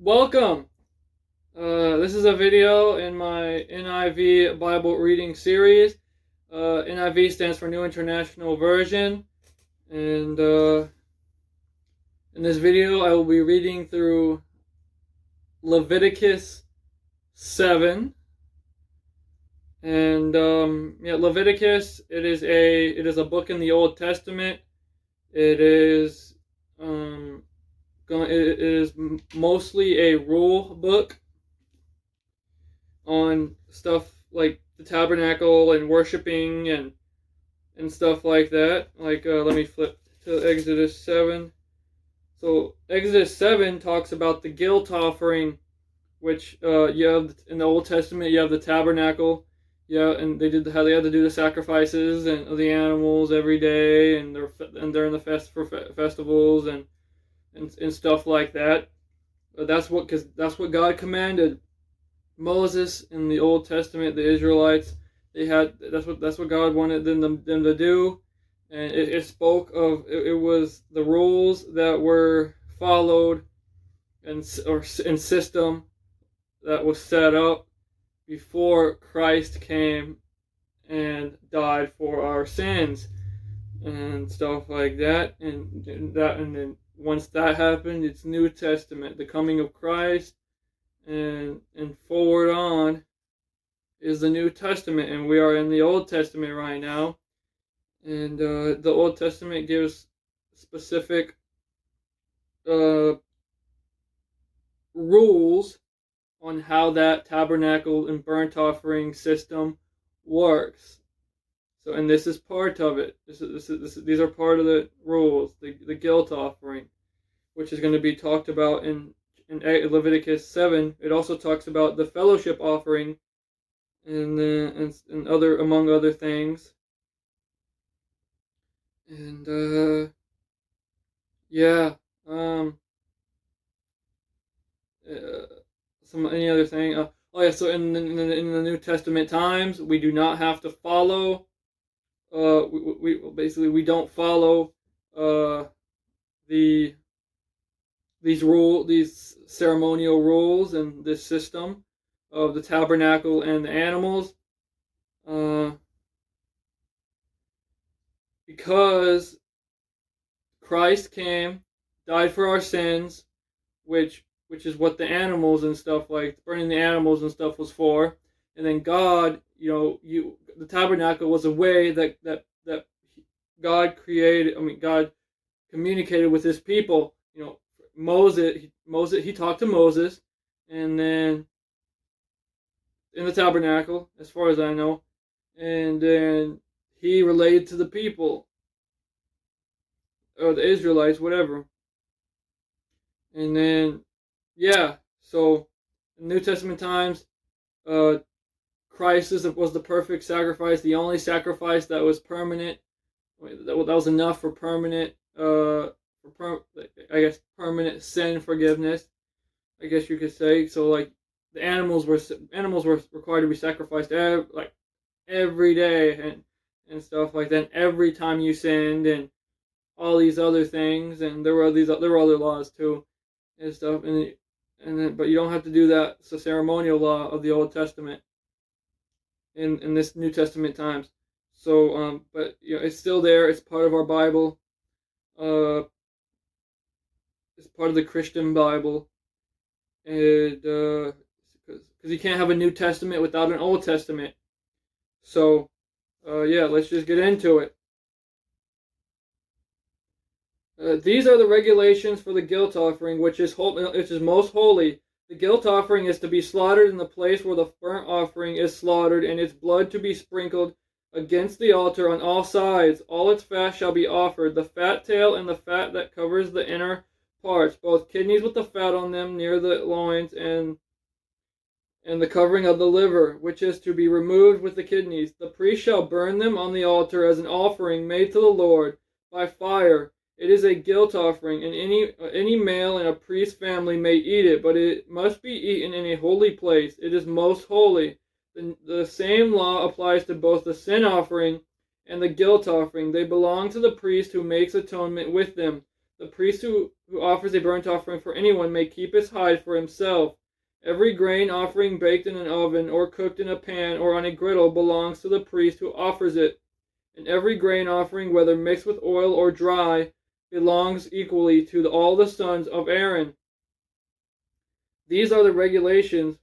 Welcome! This is a video in my NIV Bible reading series. NIV stands for New International Version. And in this video, I will be reading through Leviticus 7. And Leviticus, it is a book in the Old Testament. It is mostly a rule book on stuff like the tabernacle and worshiping and stuff like that. Let me flip to Exodus 7. So Exodus 7 talks about the guilt offering, which you have in the Old Testament. You have the tabernacle, and they had to do the sacrifices and of the animals every day, and they're in the festivals and stuff like that. That's what God commanded Moses in the Old Testament. The Israelites, that's what God wanted them to do, and it spoke of it was the rules that were followed and system that was set up before Christ came and died for our sins and stuff like that. And then once that happened, it's New Testament, the coming of Christ, and forward on is the New Testament, and we are in the Old Testament right now. And the Old Testament gives specific rules on how that tabernacle and burnt offering system works. So, and this is part of it. These are part of the rules. The guilt offering, which is going to be talked about in Leviticus 7. It also talks about the fellowship offering and among other things. And any other thing? So in the New Testament times, we do not have to follow. We don't follow these ceremonial rules and this system of the tabernacle and the animals, because Christ came, died for our sins, which is what the animals and stuff, like burning the animals and stuff, was for. And then God, the tabernacle was a way that God created. God communicated with His people. Moses, he talked to Moses, and then in the tabernacle, as far as I know, and then he related to the people, or the Israelites, whatever. And then, so in New Testament times, Christ was the perfect sacrifice, the only sacrifice that was permanent. That was enough for permanent, permanent sin forgiveness, I guess you could say. So, like, the animals were required to be sacrificed every day and stuff like that. Every time you sinned, and all these other things, and there were other laws too and stuff. But you don't have to do that. It's the ceremonial law of the Old Testament in this New Testament times. So, but it's still there. It's part of our Bible. It's part of the Christian Bible, and because you can't have a New Testament without an Old Testament. So, let's just get into it. These are the regulations for the guilt offering, which is most holy. The guilt offering is to be slaughtered in the place where the burnt offering is slaughtered, and its blood to be sprinkled against the altar on all sides. All its fat shall be offered, the fat tail and the fat that covers the inner parts, both kidneys with the fat on them near the loins, and the covering of the liver, which is to be removed with the kidneys. The priest shall burn them on the altar as an offering made to the Lord by fire. It is a guilt offering, and any male in a priest's family may eat it, but it must be eaten in a holy place. It is most holy. The same law applies to both the sin offering and the guilt offering. They belong to the priest who makes atonement with them. The priest who offers a burnt offering for anyone may keep his hide for himself. Every grain offering baked in an oven or cooked in a pan or on a griddle belongs to the priest who offers it. And every grain offering, whether mixed with oil or dry, belongs equally to all the sons of Aaron. These are the regulations,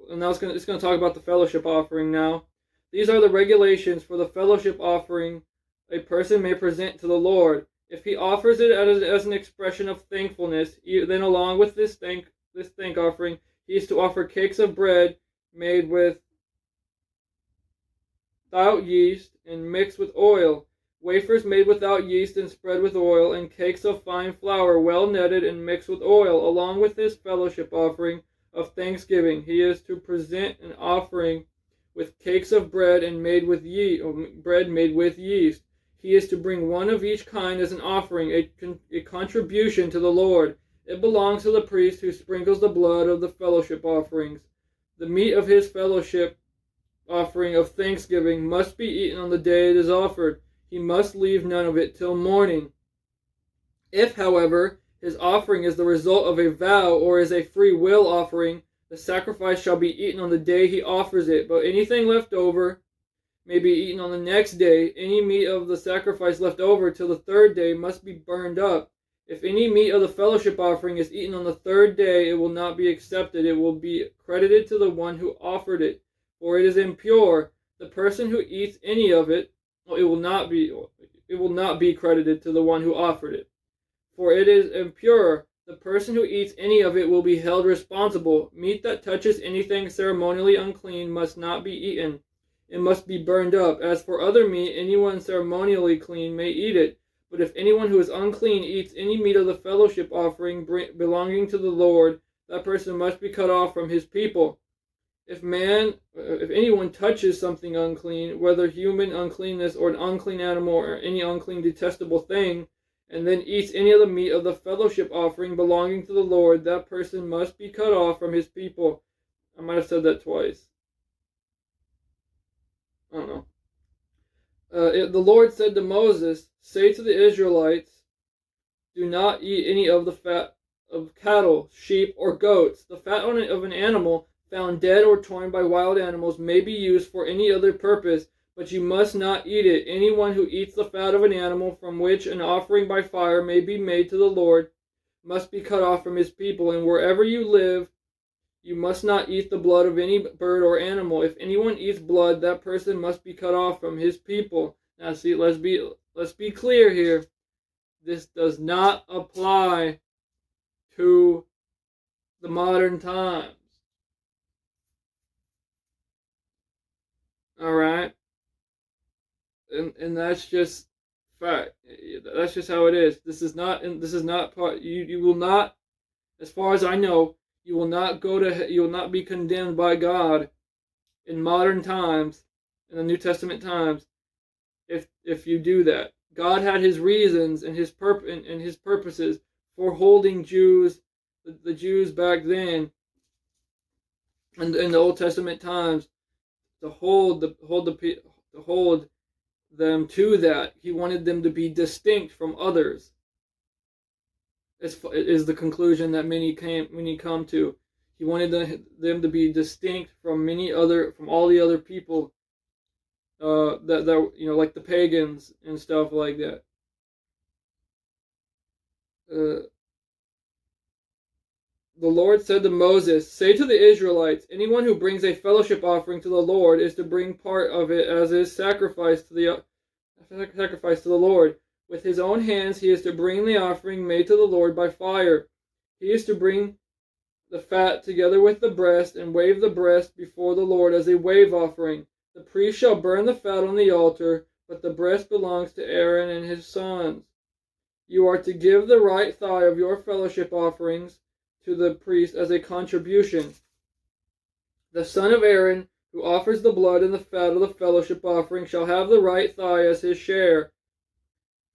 and now it's going to talk about the fellowship offering now. These are the regulations for the fellowship offering a person may present to the Lord. If he offers it as an expression of thankfulness, then along with this thank offering, he is to offer cakes of bread made without yeast and mixed with oil, wafers made without yeast and spread with oil, and cakes of fine flour well kneaded and mixed with oil. Along with this fellowship offering of thanksgiving, he is to present an offering with cakes of bread and made with yeast. He is to bring one of each kind as an offering, a contribution to the Lord. It belongs to the priest who sprinkles the blood of the fellowship offerings. The meat of his fellowship offering of thanksgiving must be eaten on the day it is offered. He must leave none of it till morning. If, however, his offering is the result of a vow or is a free will offering, the sacrifice shall be eaten on the day he offers it, but anything left over may be eaten on the next day. Any meat of the sacrifice left over till the third day must be burned up. If any meat of the fellowship offering is eaten on the third day, it will not be accepted. It will be credited to the one who offered it, for it is impure. The person who eats any of it, it will not be credited to the one who offered it, for it is impure. The person who eats any of it will be held responsible. Meat that touches anything ceremonially unclean must not be eaten. It must be burned up. As for other meat, anyone ceremonially clean may eat it. But if anyone who is unclean eats any meat of the fellowship offering belonging to the Lord, that person must be cut off from his people. If anyone touches something unclean, whether human uncleanness or an unclean animal or any unclean detestable thing, and then eats any of the meat of the fellowship offering belonging to the Lord, that person must be cut off from his people. I might have said that twice. I don't know. The Lord said to Moses, "Say to the Israelites, do not eat any of the fat of cattle, sheep, or goats. The fat of an animal found dead or torn by wild animals may be used for any other purpose, but you must not eat it. Anyone who eats the fat of an animal from which an offering by fire may be made to the Lord must be cut off from his people, and wherever you live, you must not eat the blood of any bird or animal. If anyone eats blood, that person must be cut off from his people." Now see, let's be clear here. This does not apply to the modern times. All right? And that's just fact. That's just how it is. This is not part. You will not, as far as I know, you will not be condemned by God in modern times, in the New Testament times, if you do that. God had his reasons and his purposes for holding the Jews back then, and in the Old Testament times, to hold them to that. He wanted them to be distinct from others. Is the conclusion that many come to. He wanted them to be distinct from all the other people, that like the pagans and stuff like that. The Lord said to Moses, "Say to the Israelites, anyone who brings a fellowship offering to the Lord is to bring part of it as his sacrifice to the Lord. With his own hands he is to bring the offering made to the Lord by fire. He is to bring the fat together with the breast and wave the breast before the Lord as a wave offering. The priest shall burn the fat on the altar, but the breast belongs to Aaron and his sons. You are to give the right thigh of your fellowship offerings to the priest as a contribution. The son of Aaron, who offers the blood and the fat of the fellowship offering, shall have the right thigh as his share.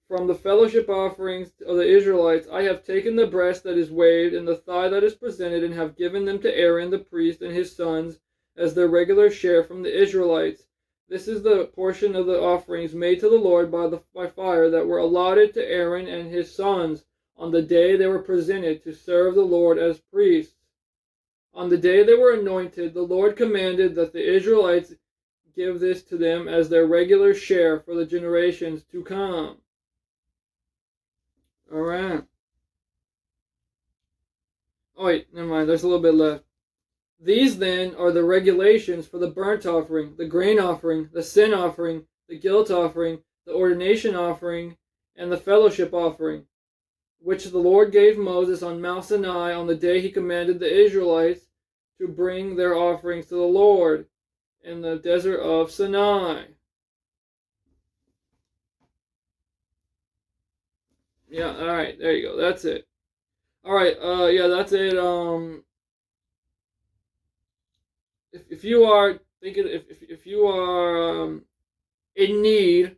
From the fellowship offerings of the Israelites, I have taken the breast that is waved and the thigh that is presented, and have given them to Aaron the priest and his sons as their regular share from the Israelites. This is the portion of the offerings made to the Lord by fire that were allotted to Aaron and his sons. on the day they were presented to serve the Lord as priests. On the day they were anointed, the Lord commanded that the Israelites give this to them as their regular share for the generations to come. All right. Oh, wait, never mind. There's a little bit left. These, then, are the regulations for the burnt offering, the grain offering, the sin offering, the guilt offering, the ordination offering, and the fellowship offering, which the Lord gave Moses on Mount Sinai on the day he commanded the Israelites to bring their offerings to the Lord in the desert of Sinai. Yeah, all right, there you go. That's it. All right, yeah, that's it. If you are thinking, if you are in need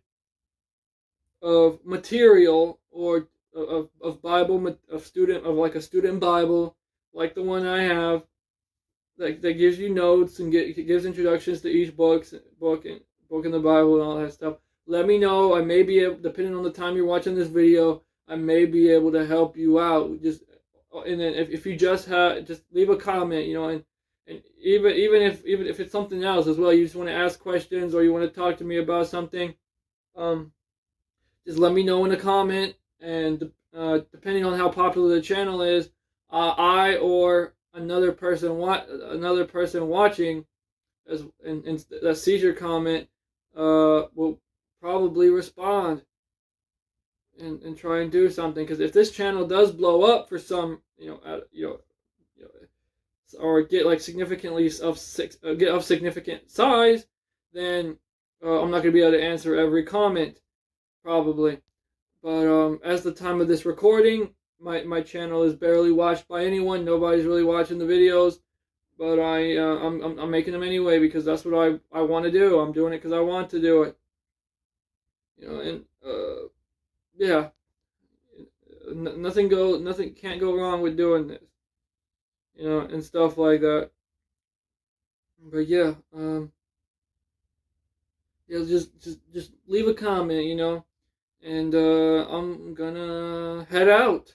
of material or of Bible of student of like a student Bible like the one I have that gives you notes and gives introductions to each book in the Bible and all that stuff. Let me know. I may be able, depending on the time you're watching this video, I may be able to help you out. Just and then if you just leave a comment, and even if it's something else as well, you just want to ask questions or you want to talk to me about something, just let me know in a comment, and depending on how popular the channel is, I or another person watching that sees your comment will probably respond and try and do something. Because if this channel does blow up for some, or get like get of significant size, then I'm not gonna be able to answer every comment probably. But as the time of this recording, my channel is barely watched by anyone. Nobody's really watching the videos, but I'm making them anyway because that's what I want to do. I'm doing it because I want to do it. And yeah, nothing can't go wrong with doing this. And stuff like that. But yeah, just leave a comment, and I'm gonna head out.